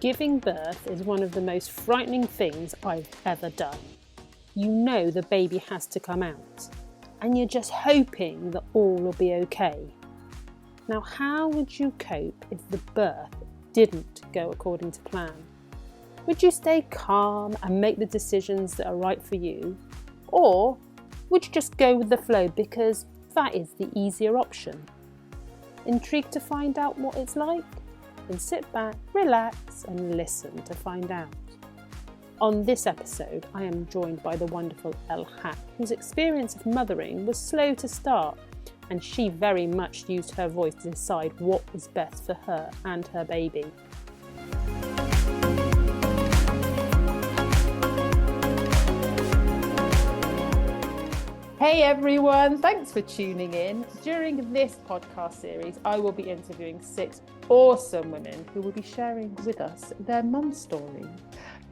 Giving birth is one of the most frightening things I've ever done. You know the baby has to come out, and you're just hoping that all will be okay. Now, how would you cope if the birth didn't go according to plan? Would you stay calm and make the decisions that are right for you? Or would you just go with the flow because that is the easier option? Intrigued to find out what it's like? Then sit back, relax and listen to find out. On this episode, I am joined by the wonderful Elle Hack, whose experience of mothering was slow to start, and she very much used her voice to decide what was best for her and her baby. Hey everyone, thanks for tuning in. During this podcast series, I will be interviewing 6 awesome women who will be sharing with us their mum story.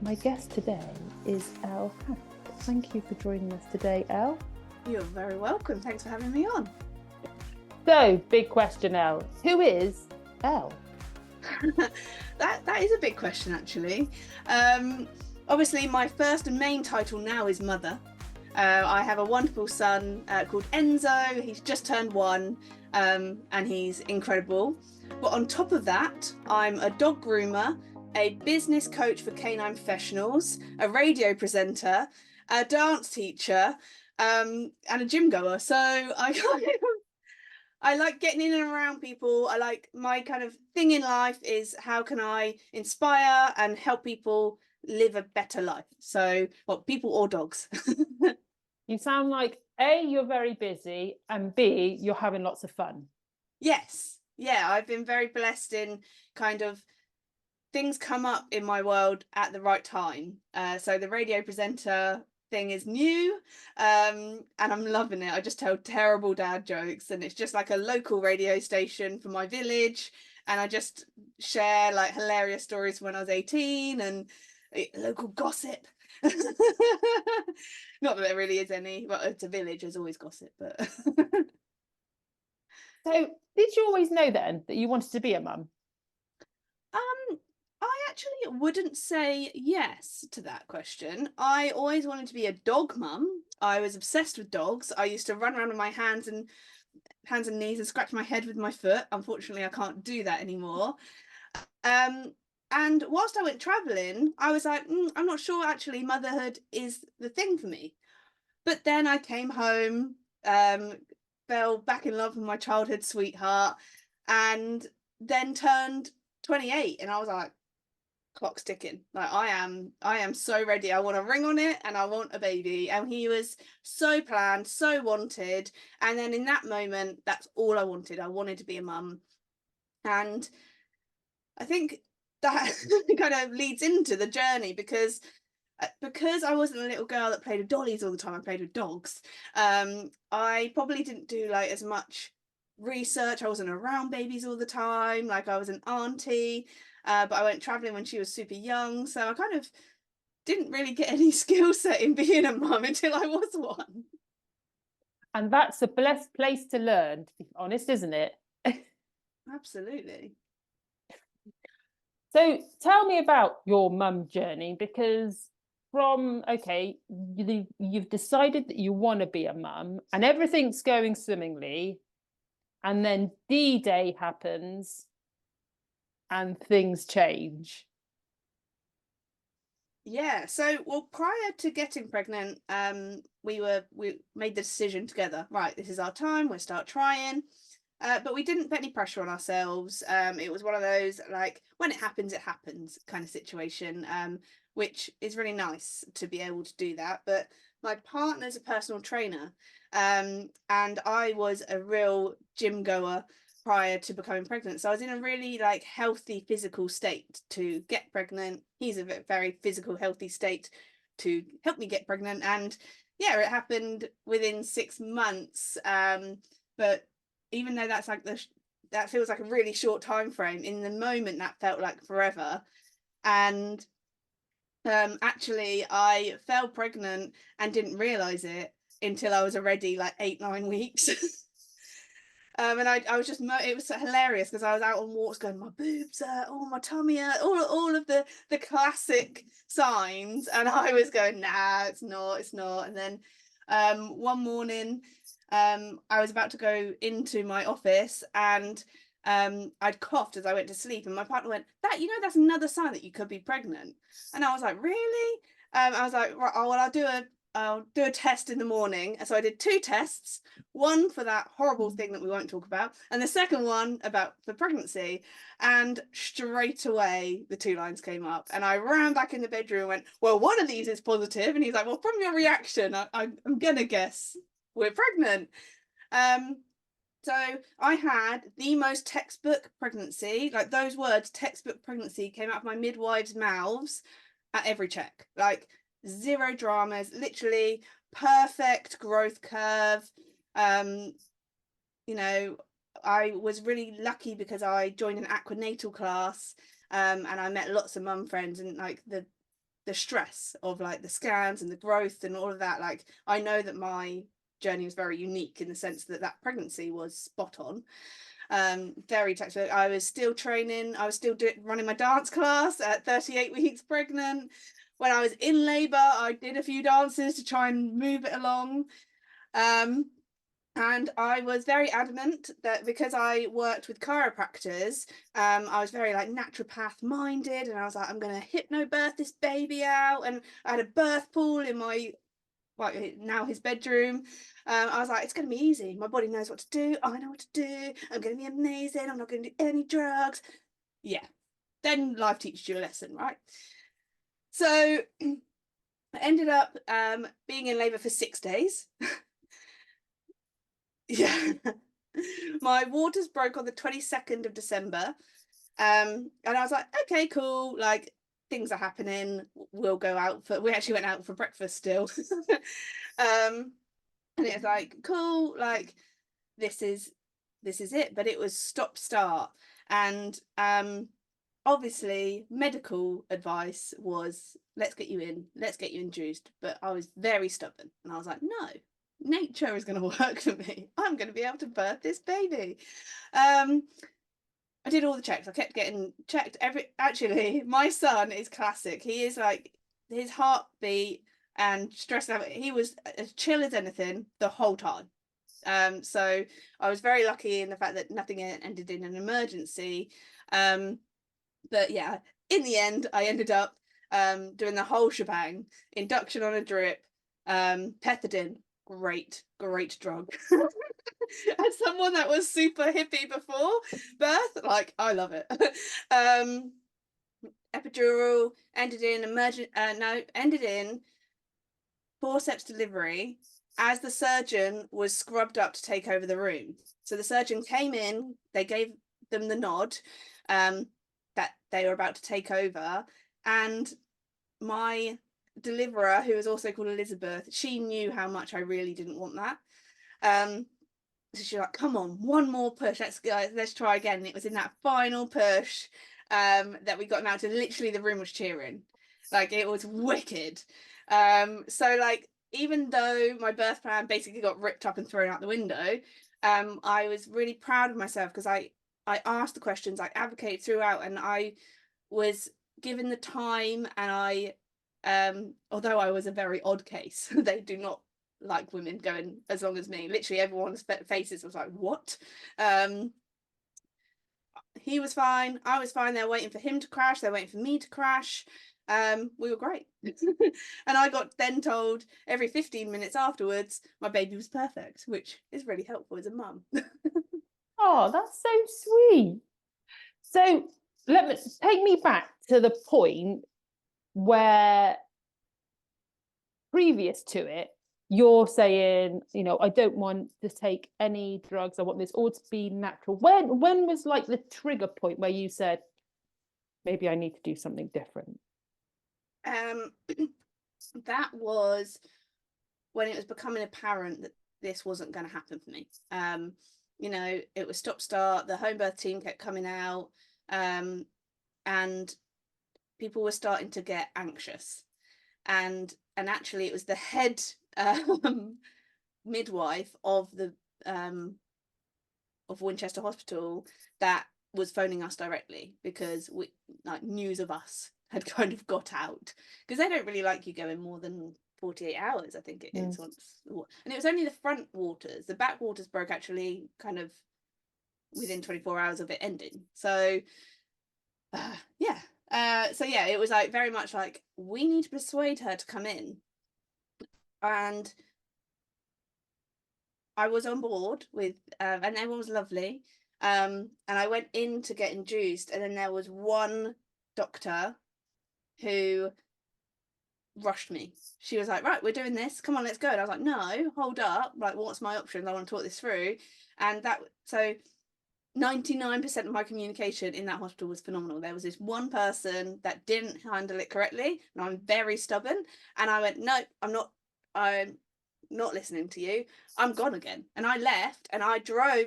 My guest today is Elle Hack. Thank you for joining us today, Elle. You're very welcome. Thanks for having me on. So, big question, Elle. Who is Elle? That is a big question, actually. Obviously, my first and main title now is mother. I have a wonderful son called Enzo. He's just turned 1 and he's incredible. But on top of that, I'm a dog groomer, a business coach for Canine Professionals, a radio presenter, a dance teacher, and a gym goer. So I like getting in and around people. I like my kind of thing in life is how can I inspire and help people live a better life. So, well, people or dogs. You sound like A, you're very busy, and B, you're having lots of fun. Yes. Yeah, I've been very blessed in kind of things come up in my world at the right time. So the radio presenter thing is new and I'm loving it. I just tell terrible dad jokes and it's just like a local radio station for my village, and I just share like hilarious stories from when I was 18 and local gossip. Not that there really is any, but it's a village, there's always gossip. But So, did you always know then that you wanted to be a mum? I actually wouldn't say yes to that question. I always wanted to be a dog mum. I was obsessed with dogs. I used to run around with my hands and knees and scratch my head with my foot. Unfortunately, I can't do that anymore. And whilst I went traveling, I was like, I'm not sure actually motherhood is the thing for me. But then I came home, fell back in love with my childhood sweetheart, and then turned 28, and I was like, clock's ticking. Like I am so ready. I want a ring on it and I want a baby. And he was so planned, so wanted. And then in that moment, that's all I wanted. I wanted to be a mum. And I think that kind of leads into the journey because I wasn't a little girl that played with dollies all the time. I played with dogs. I probably didn't do like as much research. I wasn't around babies all the time. Like I was an auntie, but I went traveling when she was super young. So I kind of didn't really get any skill set in being a mum until I was one. And that's a blessed place to learn, to be honest, isn't it? Absolutely. So tell me about your mum journey, because you've decided that you want to be a mum and everything's going swimmingly, and then D-Day happens and things change. Yeah, so well, prior to getting pregnant, we made the decision together, right, this is our time, we'll start trying. But we didn't put any pressure on ourselves. It was one of those like when it happens kind of situation, which is really nice to be able to do that. But my partner's a personal trainer, and I was a real gym goer prior to becoming pregnant. So I was in a really like healthy physical state to get pregnant. He's a very physical, healthy state to help me get pregnant. And yeah, it happened within 6 months. But even though that's like that feels like a really short time frame, in the moment that felt like forever. And actually I fell pregnant and didn't realize it until I was already like 8-9 weeks. And I was just, it was so hilarious because I was out on walks going, my boobs hurt, oh, my tummy hurt, all of the classic signs. And I was going, nah, it's not. And then one morning, I was about to go into my office and I'd coughed as I went to sleep, and my partner went, that's another sign that you could be pregnant. And I was like, really? I was like, right, oh, well, I'll do a test in the morning. And so I did 2 tests, one for that horrible thing that we won't talk about, and the second one about the pregnancy. And straight away, the 2 lines came up, and I ran back in the bedroom and went, well, one of these is positive. And he's like, well, from your reaction, I'm going to guess we're pregnant. So I had the most textbook pregnancy, like those words, textbook pregnancy, came out of my midwives' mouths at every check. Like 0 dramas, literally perfect growth curve. You know, I was really lucky because I joined an aquanatal class, and I met lots of mum friends, and like the stress of like the scans and the growth and all of that. Like, I know that my journey was very unique in the sense that pregnancy was spot on. Very textbook. I was still training. I was still running my dance class at 38 weeks pregnant. When I was in labor, I did a few dances to try and move it along. And I was very adamant that because I worked with chiropractors, I was very like naturopath minded, and I was like, I'm going to hypnobirth this baby out. And I had a birth pool in my, well, now his bedroom. I was like, it's going to be easy. My body knows what to do. I know what to do. I'm going to be amazing. I'm not going to do any drugs. Yeah. Then life teaches you a lesson, right? So I ended up being in labour for 6 days. Yeah. My waters broke on the 22nd of December. And I was like, okay, cool. Like, things are happening. We'll go out we actually went out for breakfast still. And it was like, cool, like this is it. But it was stop start. And obviously medical advice was, let's get you induced. But I was very stubborn, and I was like, no, nature is going to work for me. I'm going to be able to birth this baby. I did all the checks. I kept getting checked actually, my son is classic. He is like, his heartbeat and stress level, he was as chill as anything the whole time. So I was very lucky in the fact that nothing ended in an emergency. But yeah, in the end, I ended up doing the whole shebang. Induction on a drip, pethidine, great drug. As someone that was super hippie before birth, like, I love it. Epidural, ended in forceps delivery as the surgeon was scrubbed up to take over the room. So the surgeon came in, they gave them the nod that they were about to take over, and my deliverer, who was also called Elizabeth, she knew how much I really didn't want that. So she's like, come on, one more push, let's try again. And it was in that final push that we got him out to, literally the room was cheering. Like, it was wicked. So like, even though my birth plan basically got ripped up and thrown out the window, I was really proud of myself because I asked the questions, I advocated throughout, and I was given the time. And I although I was a very odd case, they do not like women going as long as me. Literally everyone's faces was like, what? He was fine, I was fine. They're waiting for him to crash, they're waiting for me to crash. We were great. And I got then told every 15 minutes afterwards my baby was perfect, which is really helpful as a mum. Oh, that's so sweet. So take me back to the point where previous to it, you're saying, I don't want to take any drugs. I want this all to be natural. When was like the trigger point where you said, maybe I need to do something different? That was when it was becoming apparent that this wasn't going to happen for me. It was stop start. The home birth team kept coming out, and people were starting to get anxious. And actually, it was the head midwife of the of Winchester Hospital that was phoning us directly because news of us had kind of got out, because they don't really like you going more than 48 hours, I think it is once. And it was only the front waters. The back waters broke actually kind of within 24 hours of it ending. So it was like very much like, we need to persuade her to come in. And I was on board with, and everyone was lovely. And I went in to get induced, and then there was one doctor who rushed me. She was like, right, we're doing this, come on, let's go. And I was like, no, hold up, like, what's my options? I want to talk this through. And so 99% of my communication in that hospital was phenomenal. There was this one person that didn't handle it correctly, and I'm very stubborn, and I went, no, I'm not listening to you, I'm gone again. And I left, and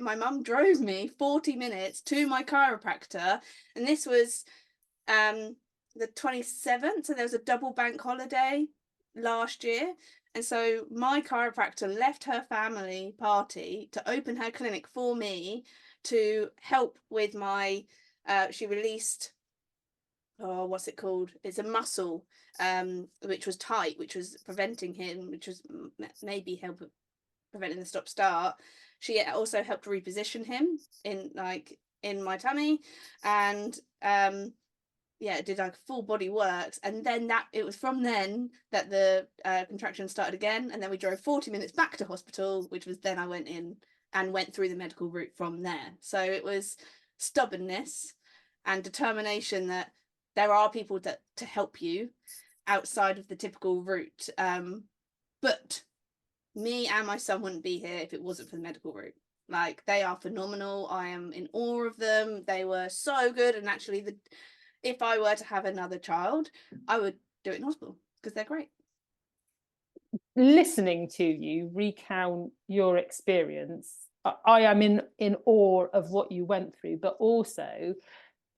my mum drove me 40 minutes to my chiropractor, and this was the 27th, so there was a double bank holiday last year, and so my chiropractor left her family party to open her clinic for me to help with my she released, what's it called, it's a muscle which was tight, which was preventing him, which was maybe preventing the stop start. She also helped reposition him in my tummy, and did like full body works. And then it was from then that the contractions started again, and then we drove 40 minutes back to hospital, which was then I went in and went through the medical route from there. So it was stubbornness and determination that there are people to help you outside of the typical route. But me and my son wouldn't be here if it wasn't for the medical route. Like, they are phenomenal. I am in awe of them. They were so good. And actually, if I were to have another child, I would do it in hospital because they're great. Listening to you recount your experience, I am in awe of what you went through, but also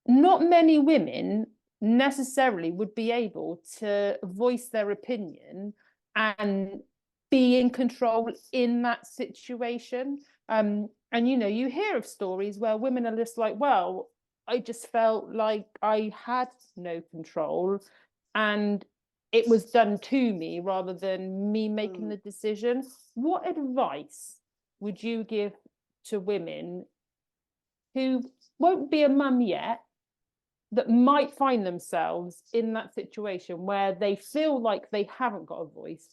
not many women necessarily would be able to voice their opinion and be in control in that situation. And you hear of stories where women are just like, well, I just felt like I had no control and it was done to me rather than me making the decision. What advice would you give to women who won't be a mum yet, that might find themselves in that situation where they feel like they haven't got a voice,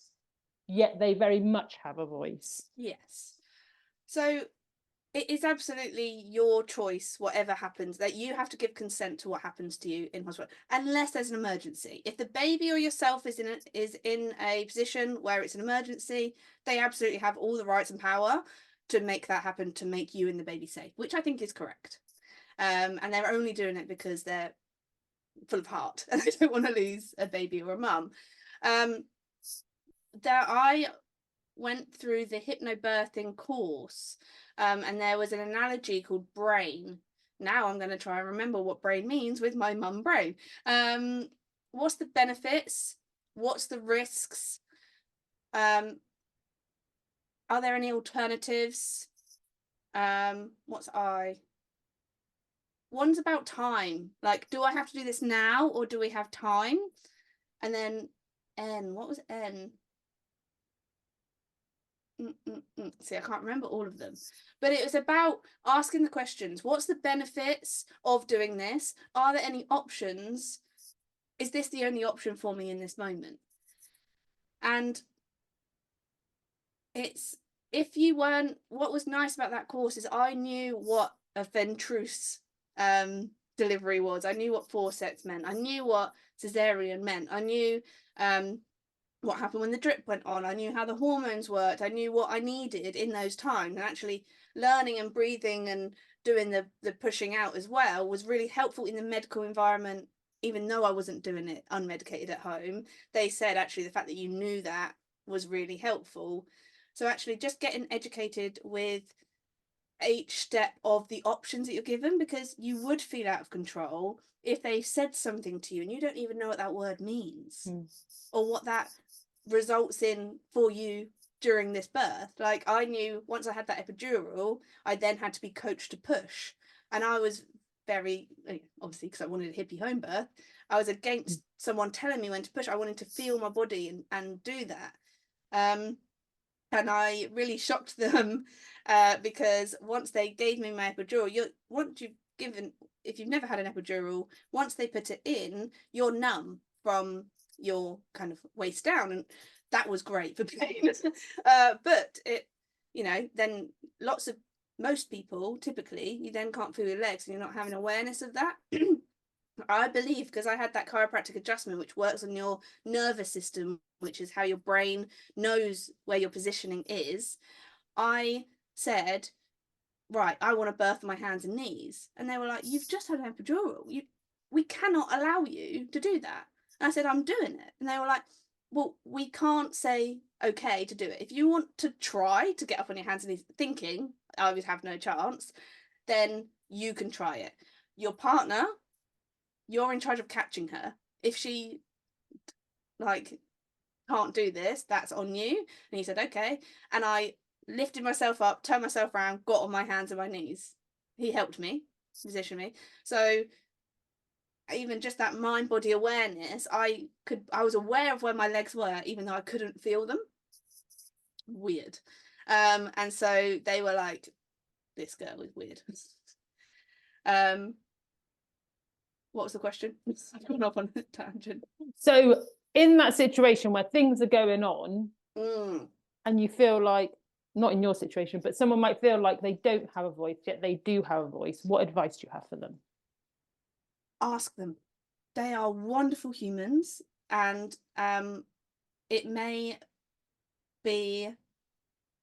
yet they very much have a voice? Yes. So it is absolutely your choice, whatever happens, that you have to give consent to what happens to you in hospital, unless there's an emergency. If the baby or yourself is in a position where it's an emergency, they absolutely have all the rights and power to make that happen, to make you and the baby safe, which I think is correct. And they're only doing it because they're full of heart and they don't want to lose a baby or a mum. I went through the hypnobirthing course, and there was an analogy called brain. Now I'm going to try and remember what brain means with my mum brain. What's the benefits? What's the risks? Are there any alternatives? One's about time. Like, do I have to do this now or do we have time? And then N, what was N? See, I can't remember all of them, but it was about asking the questions. What's the benefits of doing this? Are there any options? Is this the only option for me in this moment? And what was nice about that course is I knew what a ventruse delivery was. I knew what forceps meant. I knew what cesarean meant. I knew what happened when the drip went on. I knew how the hormones worked. I knew what I needed in those times, and actually learning and breathing and doing the pushing out as well was really helpful in the medical environment. Even though I wasn't doing it unmedicated at home, they said actually the fact that you knew that was really helpful. So actually just getting educated with each step of the options that you're given, because you would feel out of control if they said something to you and you don't even know what that word means or what that results in for you during this birth. Like, I knew once I had that epidural, I then had to be coached to push. And I was very, obviously, because I wanted a hippie home birth, I was against someone telling me when to push. I wanted to feel my body and do that. And I really shocked them because once they gave me my epidural, if you've never had an epidural, once they put it in, you're numb from your kind of waist down, and that was great for pain. But it, then most people, typically, you then can't feel your legs and you're not having awareness of that. I believe, because I had that chiropractic adjustment, which works on your nervous system, which is how your brain knows where your positioning is. I said, right, I want to birth my hands and knees. And they were like, you've just had an epidural. We cannot allow you to do that. And I said, I'm doing it. And they were like, well, we can't say okay to do it. If you want to try to get up on your hands and knees thinking I would have no chance, then you can try it. Your partner, you're in charge of catching her. If she can't do this, that's on you. And he said, okay. And I lifted myself up, turned myself around, got on my hands and my knees. He helped me, position me. So even just that mind body awareness, I was aware of where my legs were, even though I couldn't feel them. Weird. And so they were like, this girl is weird. What was the question? I've gone off on a tangent. So in that situation where things are going on and you feel like, not in your situation, but someone might feel like they don't have a voice, yet they do have a voice, what advice do you have for them? Ask them. They are wonderful humans, and it may be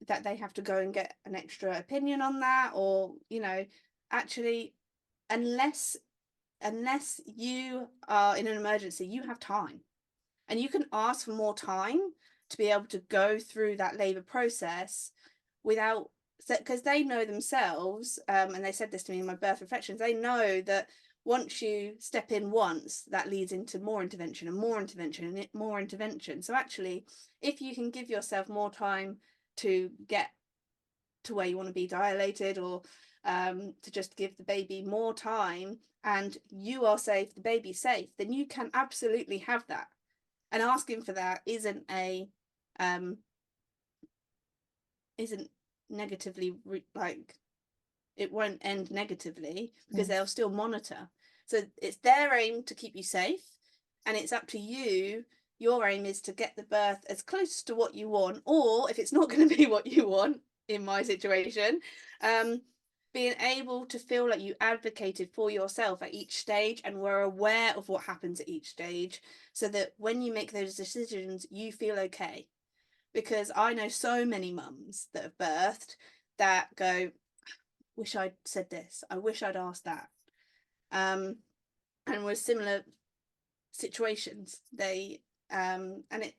that they have to go and get an extra opinion on that, or actually, unless you are in an emergency, you have time, and you can ask for more time to be able to go through that labor process without, because they know themselves, and they said this to me in my birth reflections, they know that once you step in once, that leads into more intervention and more intervention and more intervention. So actually, if you can give yourself more time to get to where you want to be dilated, or to just give the baby more time, and you are safe, the baby's safe, then you can absolutely have that. And asking for that isn't negatively, it won't end negatively, because they'll still monitor. So it's their aim to keep you safe, and it's up to you. Your aim is to get the birth as close to what you want, or if it's not going to be what you want, in my situation, being able to feel like you advocated for yourself at each stage and were aware of what happens at each stage, so that when you make those decisions, you feel okay. Because I know so many mums that have birthed that go, wish I'd said this, I wish I'd asked that, and with similar situations, they and it,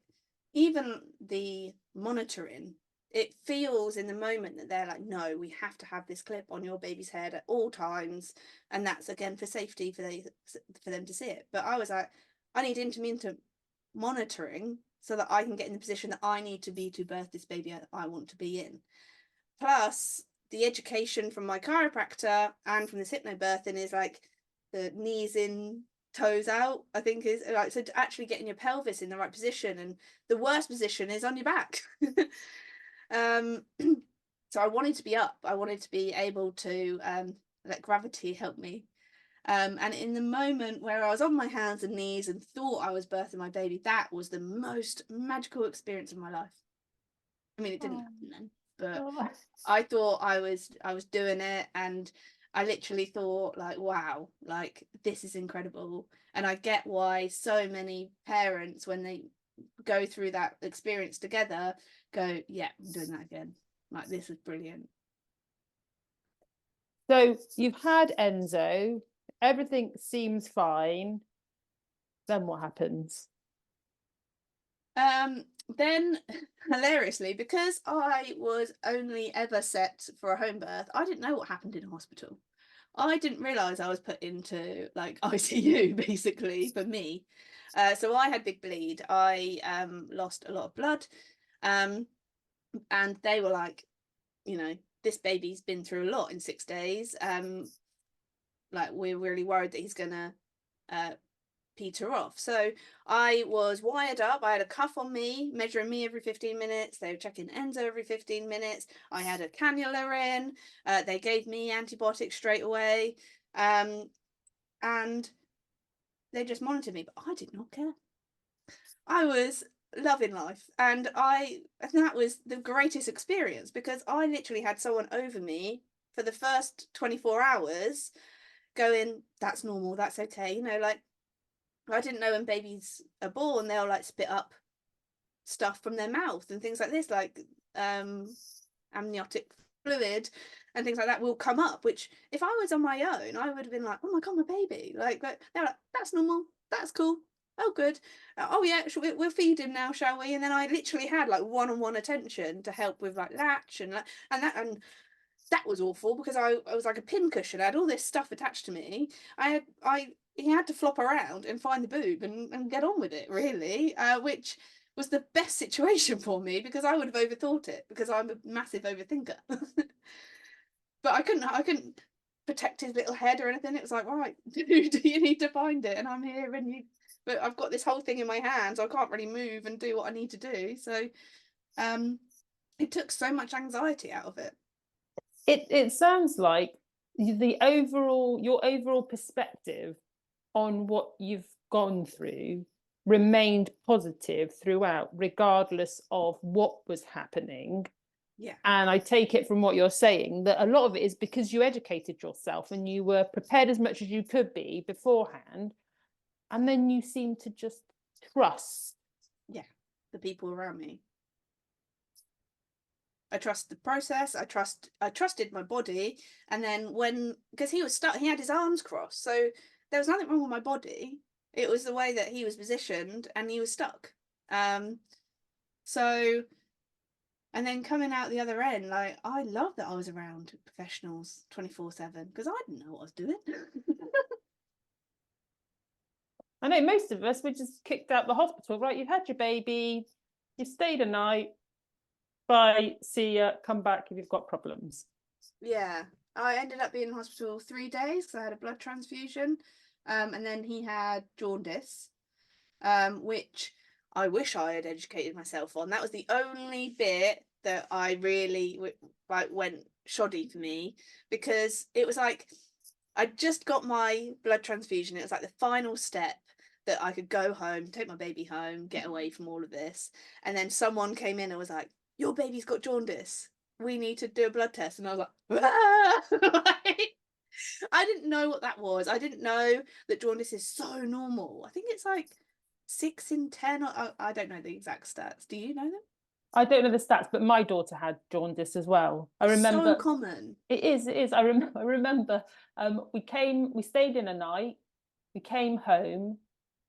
even the monitoring, it feels in the moment that they're like, no, we have to have this clip on your baby's head at all times, and that's again for safety, for them to see it. But I was like, I need intermittent monitoring so that I can get in the position that I need to be to birth this baby I want to be in. Plus, the education from my chiropractor and from this hypnobirthing is like the knees in, toes out, I think, is like, so actually getting your pelvis in the right position, and the worst position is on your back. So I wanted to be up, I wanted to be able to let gravity help me, and in the moment where I was on my hands and knees and thought I was birthing my baby, that was the most magical experience of my life. I mean, it didn't happen then, but I thought I was doing it, and I literally thought, like, wow, like, this is incredible. And I get why so many parents, when they go through that experience together, go, yeah, I'm doing that again. Like, this is brilliant. So you've had Enzo, everything seems fine. Then what happens? Then, hilariously, because I was only ever set for a home birth, I didn't know what happened in hospital. I didn't realise I was put into like ICU, basically, for me. So I had big bleed. I lost a lot of blood. And they were like, this baby's been through a lot in 6 days. Like, we're really worried that he's gonna peter off. So I was wired up. I had a cuff on me, measuring me every 15 minutes. They were checking Enzo every 15 minutes. I had a cannula in. They gave me antibiotics straight away. And they just monitored me, but I did not care. I was loving life, and that was the greatest experience, because I literally had someone over me for the first 24 hours going, that's normal, that's okay. Like, I didn't know when babies are born, they'll like spit up stuff from their mouth and things like this, like amniotic fluid and things like that will come up, which if I was on my own, I would have been like, oh my God, my baby. Like, they're like, that's normal, that's cool. Oh, good. Oh, yeah, we'll feed him now, shall we? And then I literally had like one-on-one attention to help with like latch and that was awful, because I was like a pincushion. I had all this stuff attached to me. He had to flop around and find the boob and get on with it, really, which was the best situation for me, because I would have overthought it, because I'm a massive overthinker. But I couldn't protect his little head or anything. It was like, right, dude, you need to find it, and I'm here, but I've got this whole thing in my hands. I can't really move and do what I need to do. So it took so much anxiety out of it. It sounds like your overall perspective on what you've gone through remained positive throughout, regardless of what was happening. Yeah. And I take it from what you're saying that a lot of it is because you educated yourself and you were prepared as much as you could be beforehand. And then you seem to just trust. Yeah, the people around me. I trust the process. I trusted my body. And then because he was stuck, he had his arms crossed. So there was nothing wrong with my body. It was the way that he was positioned, and he was stuck. So, and then coming out the other end, like, I love that I was around professionals 24/7, because I didn't know what I was doing. I know most of us were just kicked out the hospital, right? You've had your baby, you've stayed a night, bye, see ya, come back if you've got problems. Yeah, I ended up being in hospital 3 days because I had a blood transfusion. And then he had jaundice, which I wish I had educated myself on. That was the only bit that I really went shoddy for me, because it was like I just got my blood transfusion. It was like the final step that I could go home, take my baby home, get away from all of this. And then someone came in and was like, your baby's got jaundice. We need to do a blood test. And I was like, ah! I didn't know what that was. I didn't know that jaundice is so normal. I think it's like 6 in 10. I don't know the exact stats. Do you know them? I don't know the stats, but my daughter had jaundice as well. I remember. So common. It is. I remember. We stayed in a night. We came home.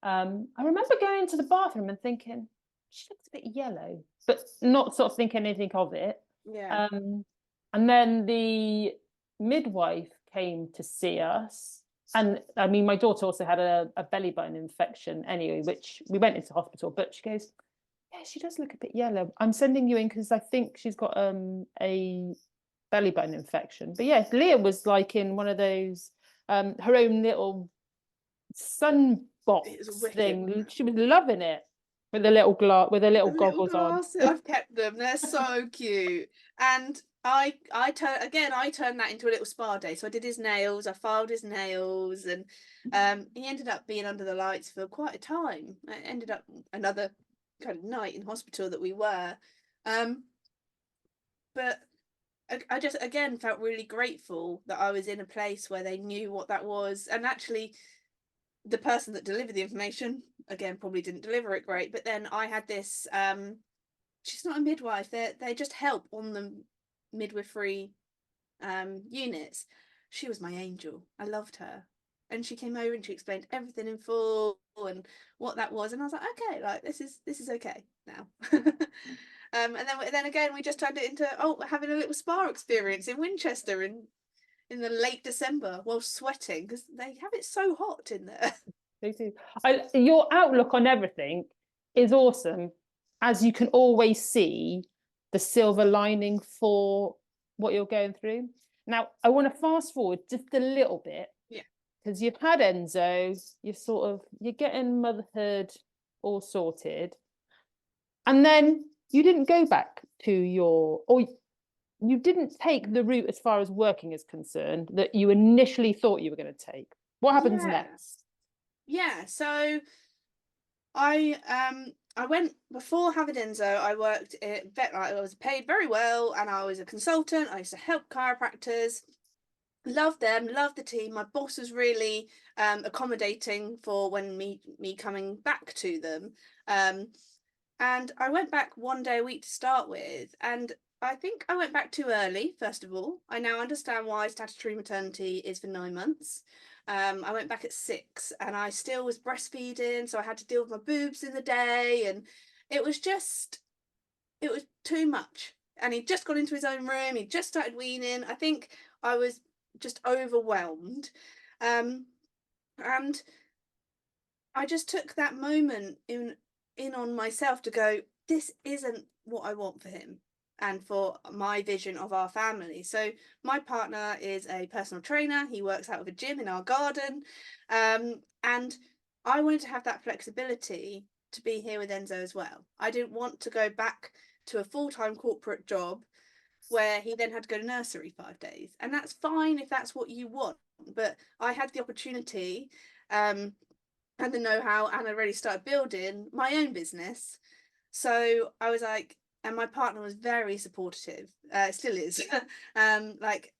I remember going into the bathroom and thinking, she looks a bit yellow, but not sort of thinking anything of it. Yeah. And then the midwife came to see us. And I mean, my daughter also had a belly button infection anyway, which we went into hospital, but she goes, yeah, she does look a bit yellow. I'm sending you in because I think she's got a belly button infection. But yeah, Leah was like in one of those, her own little sunbox thing. She was loving it with the little goggles on. I've kept them. They're so cute. And I turned that into a little spa day. So I did his nails, I filed his nails, and he ended up being under the lights for quite a time. It ended up another kind of night in hospital that we were. But I just again felt really grateful that I was in a place where they knew what that was. And actually the person that delivered the information, again, probably didn't deliver it great. But then I had this she's not a midwife, they just help on the midwifery units. She was my angel. I loved her. And she came over and she explained everything in full and what that was. And I was like, okay, like this is okay now. And then again, we just turned it into having a little spa experience in Winchester in the late December while sweating, because they have it so hot in there. They do. Your outlook on everything is awesome, as you can always see the silver lining for what you're going through. Now, I want to fast forward just a little bit. Yeah. Because you've had Enzo, you're getting motherhood all sorted. And then you didn't go back to or you didn't take the route as far as working is concerned that you initially thought you were going to take. What happens next? Yeah, so I went before having Enzo. I worked at vet. I was paid very well, and I was a consultant. I used to help chiropractors. Loved them, loved the team. My boss was really accommodating for when me coming back to them. And I went back one day a week to start with, and I think I went back too early. First of all, I now understand why statutory maternity is for 9 months. I went back at 6, and I still was breastfeeding, so I had to deal with my boobs in the day, and it was too much. And he'd just got into his own room. He'd just started weaning. I think I was just overwhelmed, and I just took that moment in on myself to go, this isn't what I want for him and for my vision of our family. So my partner is a personal trainer. He works out of a gym in our garden, and I wanted to have that flexibility to be here with Enzo as well. I didn't want to go back to a full-time corporate job where he then had to go to nursery 5 days. And that's fine if that's what you want. But I had the opportunity and the know-how, and I already started building my own business. So I was like, and my partner was very supportive, still is, like,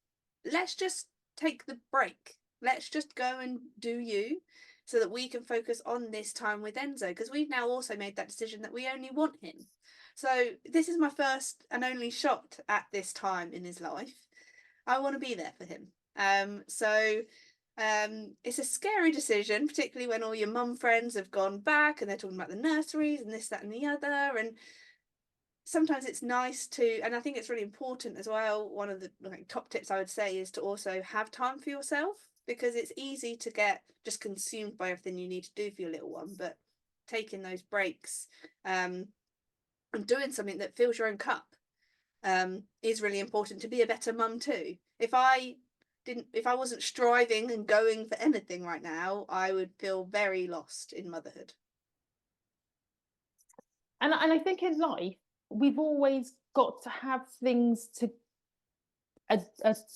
let's just take the break. Let's just go and do you so that we can focus on this time with Enzo, because we've now also made that decision that we only want him. So this is my first and only shot at this time in his life. I want to be there for him. It's a scary decision, particularly when all your mum friends have gone back and they're talking about the nurseries and this, that, and the other. And sometimes it's nice to, and I think it's really important as well. One of the top tips I would say is to also have time for yourself, because it's easy to get just consumed by everything you need to do for your little one. But taking those breaks, and doing something that fills your own cup, is really important to be a better mum too. If I wasn't striving and going for anything right now, I would feel very lost in motherhood. And I think in life, we've always got to have things to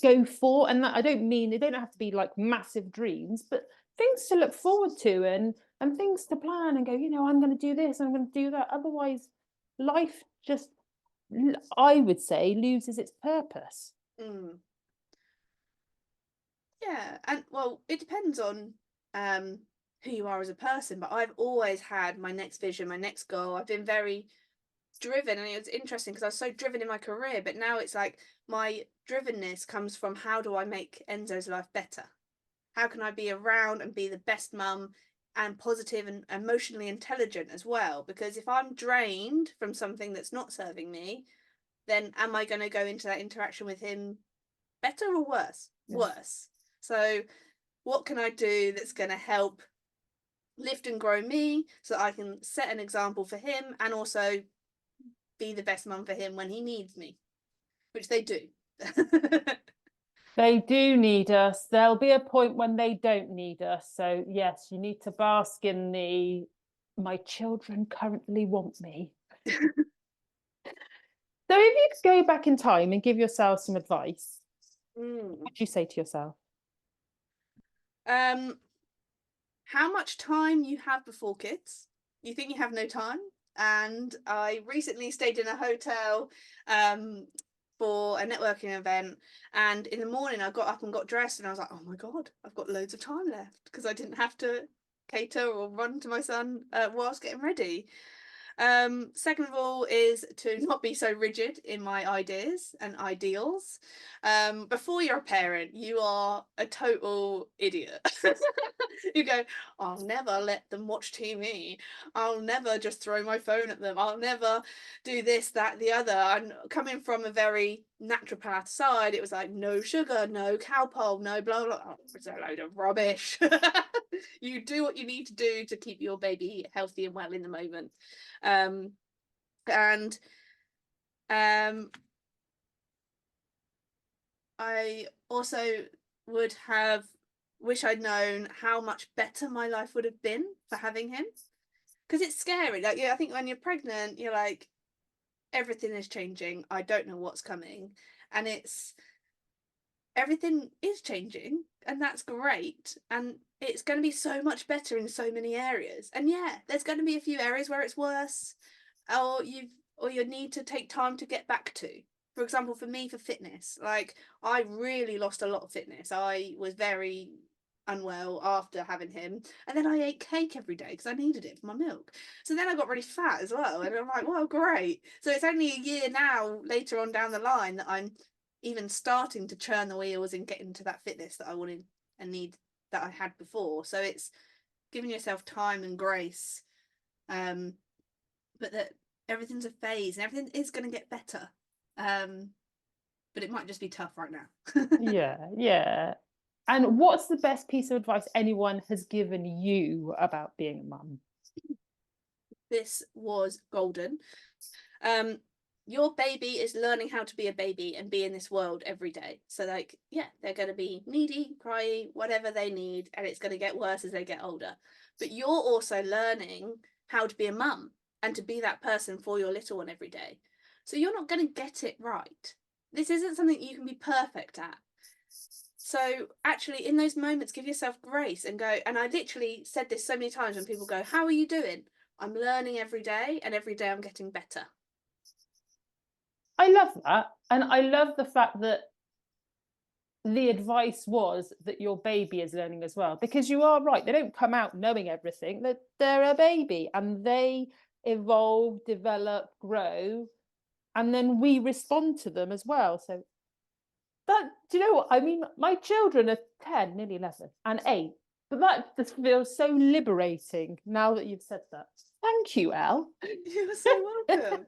go for. And that, I don't mean, they don't have to be like massive dreams, but things to look forward to and things to plan and go, I'm going to do this, I'm going to do that. Otherwise, life just, I would say, loses its purpose. Yeah, and well, it depends on who you are as a person, but I've always had my next vision, my next goal. I've been very driven, and it was interesting because I was so driven in my career, but now it's like my drivenness comes from, how do I make Enzo's life better? How can I be around and be the best mum and positive and emotionally intelligent as well? Because if I'm drained from something that's not serving me, then am I going to go into that interaction with him better or worse? Worse. So what can I do that's going to help lift and grow me so that I can set an example for him and also be the best mum for him when he needs me, which they do. They do need us. There'll be a point when they don't need us. So yes, you need to bask in my children currently want me. So if you could go back in time and give yourself some advice, what would you say to yourself? How much time you have before kids. You think you have no time. And I recently stayed in a hotel for a networking event, and in the morning I got up and got dressed, and I was like, oh my god, I've got loads of time left, because I didn't have to cater or run to my son whilst getting ready. Second of all is to not be so rigid in my ideas and ideals. Before you're a parent, you are a total idiot. You go, I'll never let them watch TV. I'll never just throw my phone at them. I'll never do this, that, the other. And coming from a very naturopath side, it was like, no sugar, no cowpole, no blah, blah. Oh, it's a load of rubbish. You do what you need to do to keep your baby healthy and well in the moment. And I also would have wish I'd known how much better my life would have been for having him, because it's scary. Like, yeah, I think when you're pregnant, you're like, everything is changing. I don't know what's coming, and everything is changing, and that's great, and it's going to be so much better in so many areas. And yeah, there's going to be a few areas where it's worse, or you need to take time to get back to. For example, for me, for fitness, like, I really lost a lot of fitness. I was very unwell after having him, and then I ate cake every day because I needed it for my milk. So then I got really fat as well, and I'm like, well, great. So it's only a year now later on down the line that I'm even starting to churn the wheels and get into that fitness that I wanted and need, that I had before. So it's giving yourself time and grace, but that everything's a phase and everything is going to get better, but it might just be tough right now. Yeah. And what's the best piece of advice anyone has given you about being a mum? This was golden. Your baby is learning how to be a baby and be in this world every day. So, like, yeah, they're going to be needy, cryy, whatever they need, and it's going to get worse as they get older. But you're also learning how to be a mum and to be that person for your little one every day. So you're not going to get it right. This isn't something you can be perfect at. So actually, in those moments, give yourself grace and go. And I literally said this so many times when people go, how are you doing? I'm learning every day, and every day I'm getting better. I love that. And I love the fact that the advice was that your baby is learning as well, because you are right. They don't come out knowing everything. They're a baby, and they evolve, develop, grow, and then we respond to them as well. So that, do you know what? I mean, my children are 10, nearly 11 and 8, but that just feels so liberating now that you've said that. Thank you, Elle. You're so welcome.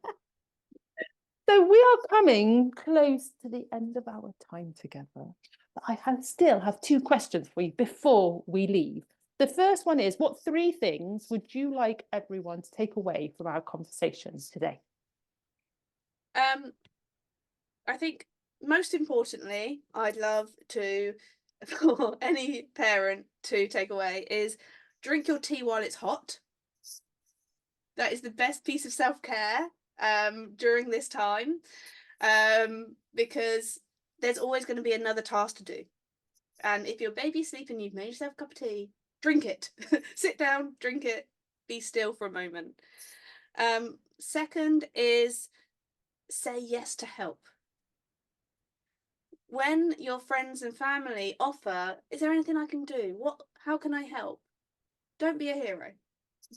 So we are coming close to the end of our time together. But I still have 2 questions for you before we leave. The first one is, what 3 things would you like everyone to take away from our conversations today? I think most importantly, I'd love to, for any parent to take away, is drink your tea while it's hot. That is the best piece of self-care during this time, because there's always going to be another task to do. And if your baby's sleeping, you've made yourself a cup of tea, drink it. Sit down, drink it, be still for a moment. Second is say yes to help. When your friends and family offer, is there anything I can do? How can I help? Don't be a hero.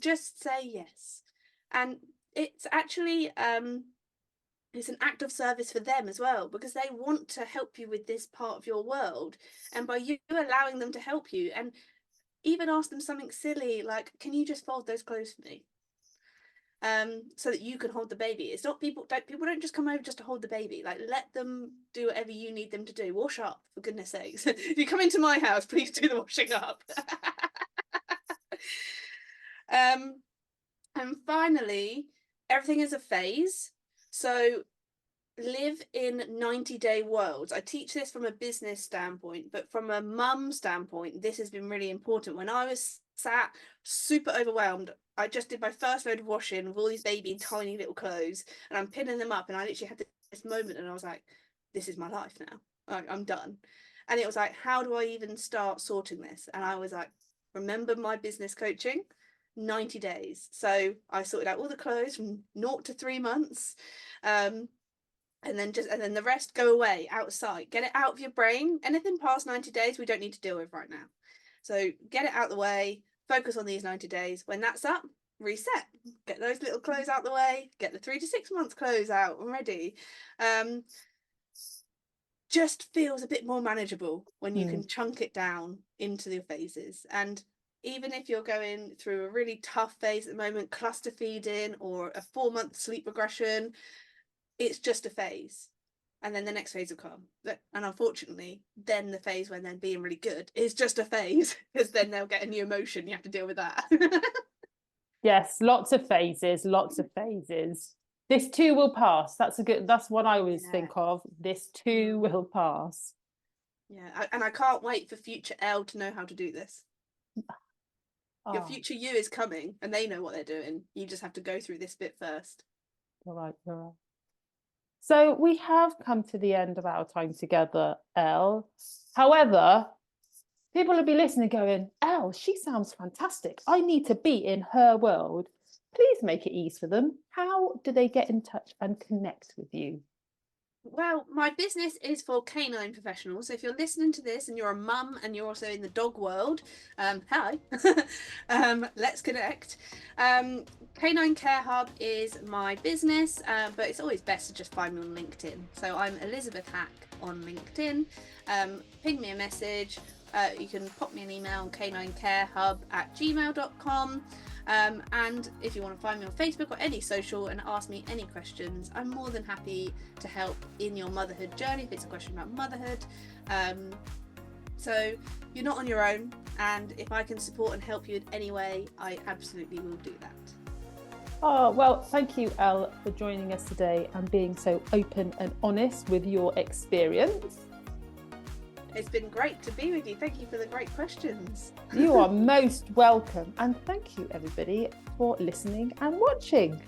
Just say yes. And it's actually it's an act of service for them as well, because they want to help you with this part of your world. And by you allowing them to help you, and even ask them something silly like, can you just fold those clothes for me? So that you can hold the baby. It's not people don't just come over just to hold the baby. Like, let them do whatever you need them to do. Wash up, for goodness sakes. If you come into my house, please do the washing up. And finally, everything is a phase. So live in 90-day worlds. I teach this from a business standpoint, but from a mum standpoint, this has been really important. When I was sat super overwhelmed, I just did my first load of washing with all these baby tiny little clothes, and I'm pinning them up, and I literally had this moment, and I was like, this is my life now. I'm done. And it was like, how do I even start sorting this? And I was like, remember my business coaching, 90 days. So I sorted out all the clothes from 0 to 3 months. And then the rest go away outside. Get it out of your brain. Anything past 90 days we don't need to deal with right now. So get it out of the way, focus on these 90 days. When that's up, reset. Get those little clothes out the way, get the 3 to 6 months clothes out and ready. Just feels a bit more manageable when you can chunk it down into the phases. And even if you're going through a really tough phase at the moment, cluster feeding or a 4-month sleep regression, it's just a phase, and then the next phase will come. And unfortunately, then the phase when they're being really good is just a phase, because then they'll get a new emotion. You have to deal with that. Yes, lots of phases, lots of phases. This too will pass. That's what I always think of. This too Mm. will pass. Yeah, and I can't wait for future Elle to know how to do this. Your Oh, future you is coming and they know what they're doing. You just have to go through this bit first. you're right, you're right. So we have come to the end of our time together, Elle. However, people will be listening going, Elle, she sounds fantastic. I need to be in her world. Please make it easy for them. How do they get in touch and connect with you? Well, my business is for canine professionals. So if you're listening to this and you're a mum and you're also in the dog world, hi, let's connect. Canine Care Hub is my business, but it's always best to just find me on LinkedIn. So I'm Elizabeth Hack on LinkedIn. Ping me a message. You can pop me an email on caninecarehub@gmail.com. And if you want to find me on Facebook or any social and ask me any questions, I'm more than happy to help in your motherhood journey if it's a question about motherhood. So you're not on your own, and if I can support and help you in any way, I absolutely will do that. Oh, well, thank you, Elle, for joining us today and being so open and honest with your experience. It's been great to be with you. Thank you for the great questions. You are most welcome. And thank you, everybody, for listening and watching.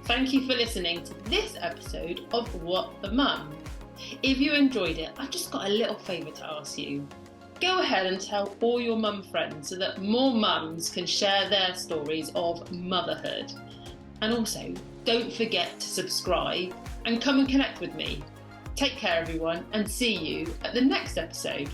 Thank you for listening to this episode of What the Mum. If you enjoyed it, I've just got a little favour to ask you. Go ahead and tell all your mum friends so that more mums can share their stories of motherhood. And also, don't forget to subscribe and come and connect with me. Take care, everyone, and see you at the next episode.